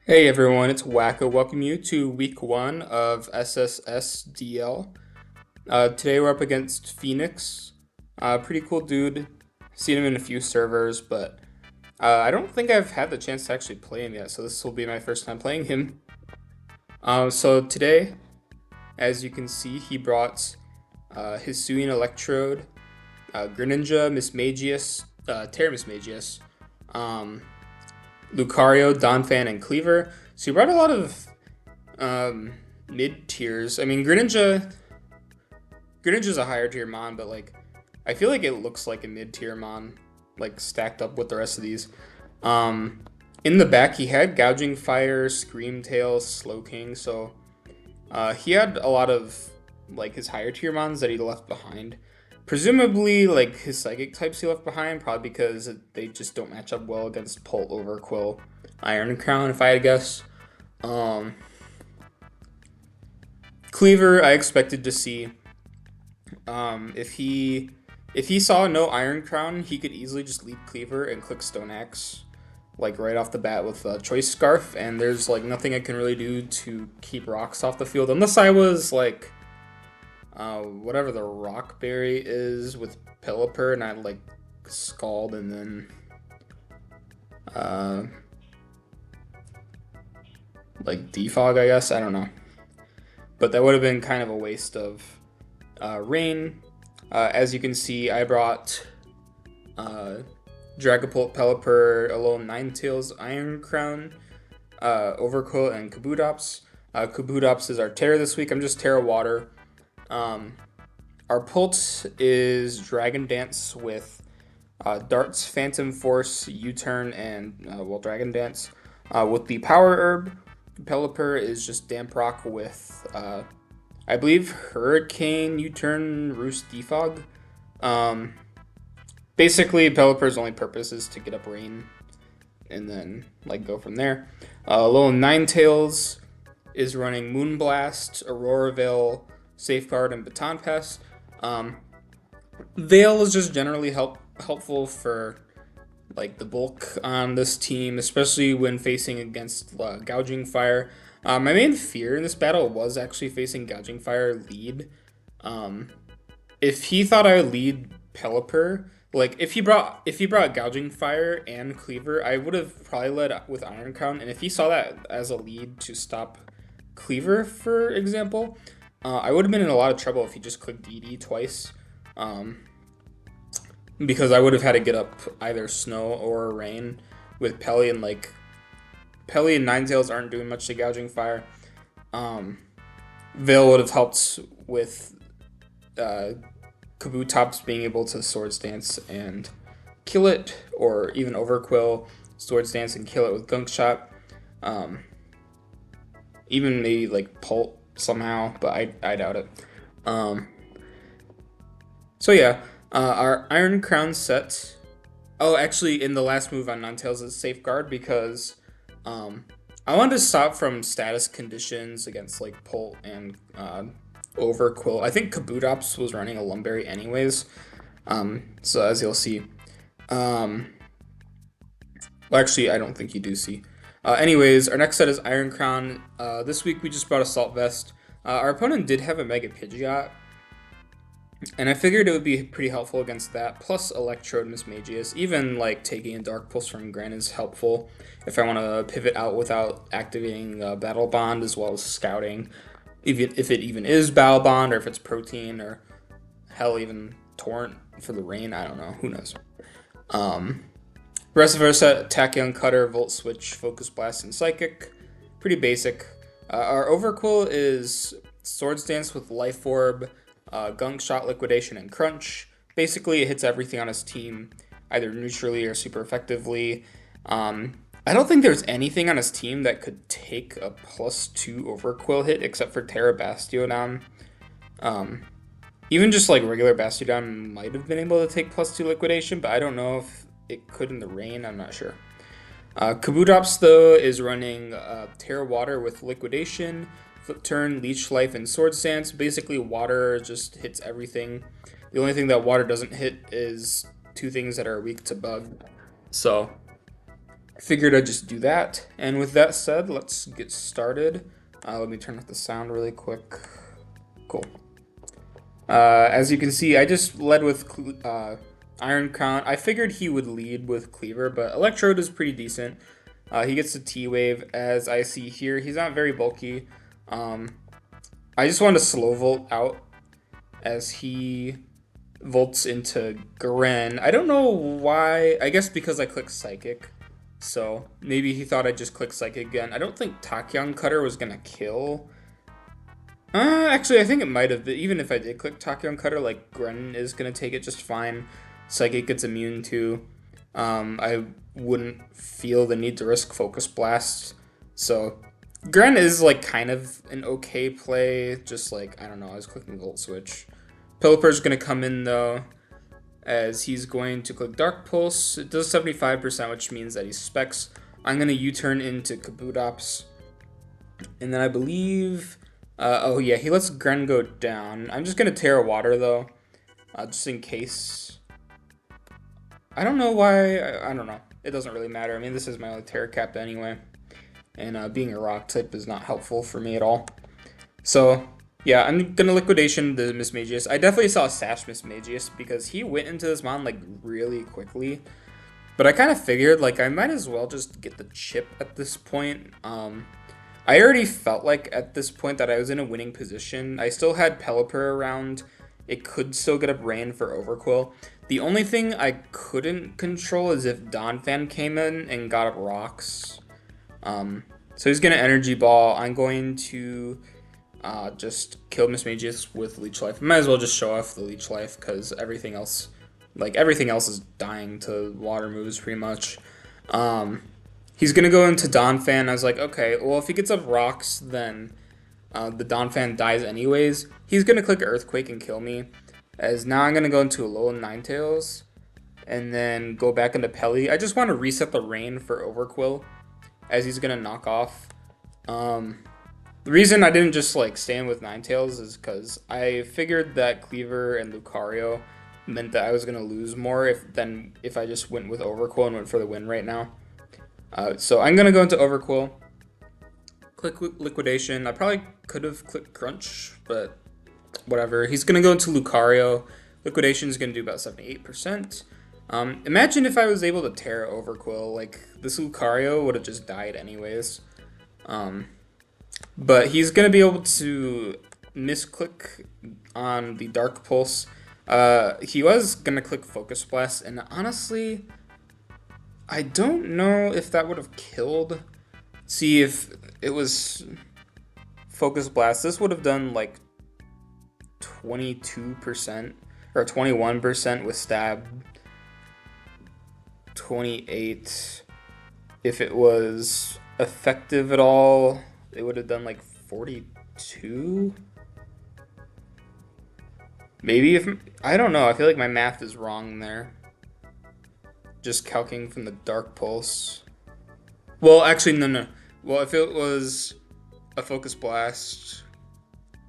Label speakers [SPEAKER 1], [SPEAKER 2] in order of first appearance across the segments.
[SPEAKER 1] Hey everyone, it's Wacko. Welcome you to week one of SSSDL. Today we're up against Phoenix. Pretty cool dude. Seen him in a few servers, but I don't think I've had the chance to actually play him yet, so this will be my first time playing him. So today, as you can see, he brought Hisuian Electrode, Greninja, Mismagius, Terra Mismagius, um, Lucario, Donphan, and Cleaver. So he brought a lot of mid tiers. I mean, Greninja's a higher tier mon, but like I feel like it looks like a mid tier mon, like stacked up with the rest of these. Um, in the back, he had Gouging Fire, Scream Tail, Slowking. So he had a lot of like his higher tier mons that he left behind. Presumably, like his psychic types he left behind, probably because they just don't match up well against Pult, Overqwil, Iron Crown, if I had to guess. Um, Cleaver, I expected to see. If he saw no Iron Crown, he could easily just lead Cleaver and click Stone Axe, like right off the bat with Choice Scarf, and there's like nothing I can really do to keep rocks off the field unless I was like whatever the Rock Berry is with Pelipper, and I'd like Scald and then uh, like Defog, I guess. I don't know, but that would have been kind of a waste of Rain. As you can see, I brought uh, Dragapult, Pelipper, Alolan Ninetales, Iron Crown, Overqwil, and Kabutops. Kabutops is our Terra this week. I'm just Terra Water. Um, our Pult is Dragon Dance with Darts, Phantom Force, U-Turn, and Dragon Dance. With the Power Herb, Pelipper is just Damp Rock with I believe Hurricane, U-Turn, Roost, Defog. Um, Basically, Pelipper's only purpose is to get up Rain and then like go from there. Little Ninetales is running Moonblast, Aurora Veil, Safeguard, and Baton Pass. Um, Veil is just generally helpful for like the bulk on this team, especially when facing against Gouging Fire. My main fear in this battle was actually facing Gouging Fire lead. Um, if he thought I would lead Pelipper, like if he brought Gouging Fire and Cleaver, I would have probably led with Iron Crown. And if he saw that as a lead to stop Cleaver, for example, I would have been in a lot of trouble if he just clicked DD twice. Um, because I would have had to get up either Snow or Rain with Pelly, and like Pelly and Ninetales aren't doing much to Gouging Fire. Um, Veil would have helped with uh, Kabutops being able to Swords Dance and kill it, or even Overqwil, Swords Dance and kill it with Gunk Shot. Um, Even maybe like Pult somehow, but I doubt it. Um, so yeah, our Iron Crown set. Oh, actually, in the last move on Ninetales is Safeguard because um, I wanted to stop from status conditions against like Pult and Overqwil. I think Kabutops was running a Lumberry anyways. So as you'll see, um, well, actually, I don't think you do see. Anyways, our next set is Iron Crown. This week we just brought Assault Vest. Our opponent did have a Mega Pidgeot, and I figured it would be pretty helpful against that, plus Electrode, Mismagius. Even like taking a Dark Pulse from Gran is helpful if I want to pivot out without activating Battle Bond, as well as Scouting. If it even is Battle Bond, or if it's Protein, or hell, even Torrent for the Rain, I don't know, who knows. Um, Rest of our set, Tachyon, Cutter, Volt Switch, Focus Blast, and Psychic. Pretty basic. Our Overqwil is Swords Dance with Life Orb, Gunk Shot, Liquidation, and Crunch. Basically, it hits everything on his team, either neutrally or super effectively. I don't think there's anything on his team that could take a +2 Overqwil hit except for Terra Bastiodon. Um, Even just like regular Bastiodon might have been able to take +2 Liquidation, but I don't know if it could in the Rain. I'm not sure. Kabutops, though, is running Terra Water with Liquidation, Flip Turn, Leech Life, and Sword Stance. Basically, water just hits everything. The only thing that water doesn't hit is two things that are weak to bug. So, Figured I'd just do that. And with that said, let's get started. Let me turn off the sound really quick. Cool. As you can see, I just led with Iron Crown. I figured he would lead with Cleaver, but Electrode is pretty decent. He gets the T-Wave, as I see here. He's not very bulky. I just wanted to slow Volt out as he volts into Gren. I don't know why. I guess because I clicked Psychic. So maybe he thought I'd just click Psychic again. I don't think Tachyon Cutter was going to kill. Actually, I think it might have been. Even if I did click Tachyon Cutter, like, Gren is going to take it just fine. Psychic gets immune to. I wouldn't feel the need to risk Focus Blast. So, Gren is, like, kind of an okay play. Just, like, I don't know, I was clicking Volt Switch. Pelipper's going to come in, though, as he's going to click Dark Pulse. It does 75%, which means that he specs. I'm going to U-turn into Kabutops. And then I believe... oh yeah, he lets Gren go down. I'm just going to Terra Water, though, just in case. I don't know why. I don't know. It doesn't really matter. I mean, this is my only Terra Cap anyway. And being a rock type is not helpful for me at all. So, yeah, I'm going to Liquidation the Mismagius. I definitely saw Sash Mismagius because he went into this mon, like, really quickly. But I kind of figured, like, I might as well just get the chip at this point. I already felt like at this point that I was in a winning position. I still had Pelipper around. It could still get up Rain for Overqwil. The only thing I couldn't control is if Donphan came in and got up Rocks. So he's going to Energy Ball. I'm going to just kill Mismagius with Leech Life. Might as well just show off the Leech Life because everything else is dying to water moves pretty much. He's going to go into Donphan. I was like, okay, well, if he gets up Rocks, then the Donphan dies anyways. He's going to click Earthquake and kill me. As now I'm going to go into Alolan Ninetales and then go back into Pelly. I just want to reset the Rain for Overqwil as he's going to knock off. The reason I didn't just like stand with Ninetales is because I figured that Cleaver and Lucario meant that I was going to lose more than if I just went with Overqwil and went for the win right now. So I'm going to go into Overqwil, click Liquidation. I probably could have clicked Crunch, but whatever. He's going to go into Lucario. Liquidation is going to do about 78%. Imagine if I was able to Terra Overqwil. Like, this Lucario would have just died anyways. But he's going to be able to misclick on the Dark Pulse. He was going to click Focus Blast, and honestly, I don't know if that would have killed. See, if it was Focus Blast, this would have done like 22% or 21% with Stab. 28. If it was effective at all, it would have done like 42. Maybe if I don't know. I feel like my math is wrong there. Just calculating from the Dark Pulse. Well, actually, no. Well, if it was a Focus Blast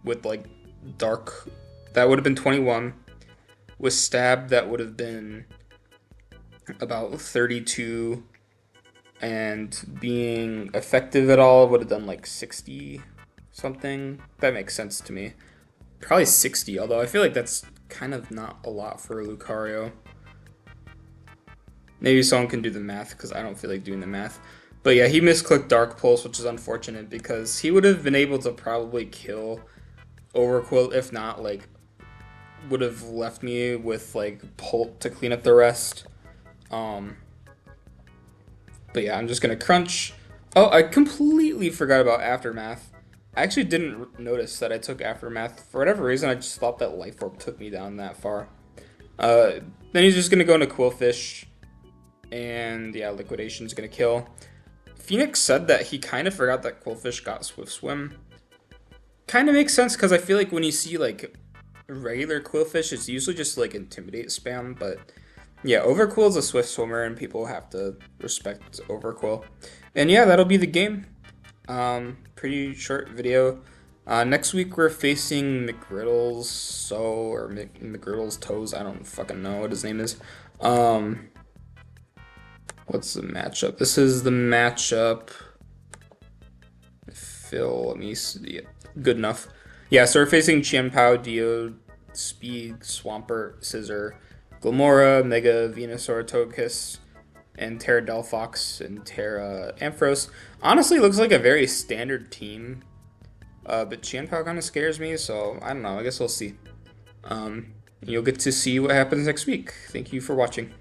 [SPEAKER 1] with, like, Dark, that would have been 21. With Stab, that would have been about 32. And being effective at all would have done, like, 60 something. That makes sense to me. Probably 60, although I feel like that's kind of not a lot for a Lucario. Maybe someone can do the math because I don't feel like doing the math. But yeah, he misclicked Dark Pulse, which is unfortunate because he would have been able to probably kill Overqwil, if not, like, would have left me with, like, Pult to clean up the rest. But yeah, I'm just going to Crunch. Oh, I completely forgot about Aftermath. I actually didn't notice that I took Aftermath. For whatever reason, I just thought that Life Orb took me down that far. Then he's just going to go into Quillfish. And yeah, Liquidation's going to kill. Phoenix said that he kind of forgot that Quillfish got Swift Swim. Kind of makes sense because I feel like when you see like regular Quillfish, it's usually just like Intimidate spam. But yeah, Overqwil is a Swift Swimmer and people have to respect Overqwil. And yeah, that'll be the game. Pretty short video. Next week we're facing McGriddles or McGriddles Toes. I don't fucking know what his name is. What's the matchup? This is the matchup. Phil, let me see. Good enough. Yeah, so we're facing Chien-Pao, Dio, Speed, Swampert, Scissor, Glamora, Mega, Venusaur, Togekiss, and Terra Delphox and Terra Ampharos. Honestly, looks like a very standard team. But Chien-Pao kind of scares me, so I don't know. I guess we'll see. You'll get to see what happens next week. Thank you for watching.